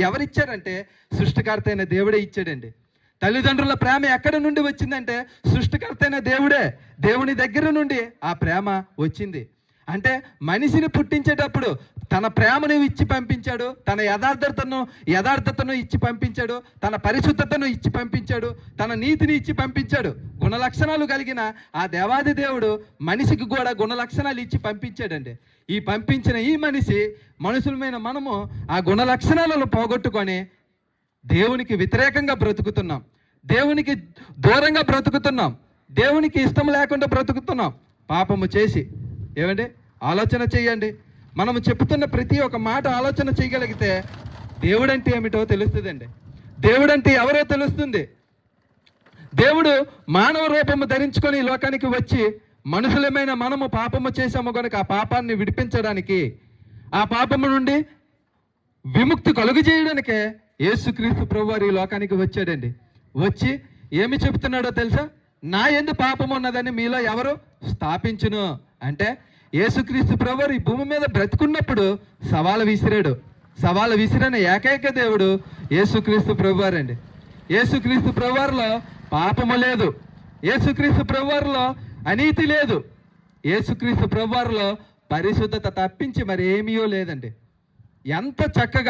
ఎవరిచ్చారంటే సృష్టికర్త అయిన దేవుడే ఇచ్చాడండి. తల్లిదండ్రుల ప్రేమ ఎక్కడి నుండి వచ్చిందంటే సృష్టికర్త అయిన దేవుడే, దేవుని దగ్గర నుండి ఆ ప్రేమ వచ్చింది. అంటే మనిషిని పుట్టించేటప్పుడు తన ప్రేమను ఇచ్చి పంపించాడు, తన యథార్థతను ఇచ్చి పంపించాడు, తన పరిశుద్ధతను ఇచ్చి పంపించాడు, తన నీతిని ఇచ్చి పంపించాడు. గుణలక్షణాలు కలిగిన ఆ దేవాది దేవుడు మనిషికి కూడా గుణలక్షణాలు ఇచ్చి పంపించాడండి. ఈ పంపించిన ఈ మనుషులమైన మనము ఆ గుణలక్షణాలను పోగొట్టుకొని దేవునికి వ్యతిరేకంగా బ్రతుకుతున్నాం, దేవునికి దూరంగా బ్రతుకుతున్నాం, దేవునికి ఇష్టం లేకుండా బ్రతుకుతున్నాం పాపము చేసి. ఏమండి, ఆలోచన చేయండి. మనము చెప్తున్న ప్రతి ఒక్క మాట ఆలోచన చేయగలిగితే దేవుడంటే ఏమిటో తెలుస్తుందండి. దేవుడంటే ఎవరో తెలుస్తుంది. దేవుడు మానవ రూపము ధరించుకొని ఈ లోకానికి వచ్చి మనుషులమైన మనము పాపము చేశాము కనుక ఆ పాపాన్ని విడిపించడానికి, ఆ పాపము నుండి విముక్తి కలుగజేయడానికే యేసుక్రీస్తు ప్రభువారు ఈ లోకానికి వచ్చాడండి. వచ్చి ఏమి చెప్తున్నాడో తెలుసా? నా యందు పాపం ఉన్నదని మీలో ఎవరు స్థాపించును అంటే యేసుక్రీస్తు ప్రభువారు ఈ భూమి మీద బ్రతుకున్నప్పుడు సవాలు విసిరాడు. సవాలు విసిరిన ఏకైక దేవుడు యేసుక్రీస్తు ప్రభువారండి. యేసుక్రీస్తు ప్రభువారిలో పాపము లేదు, యేసుక్రీస్తు ప్రభువారిలో అనీతి లేదు, యేసుక్రీస్తు ప్రభువారిలో పరిశుద్ధత తప్పించి మరి ఏమీ లేదండి. ఎంత చక్కగా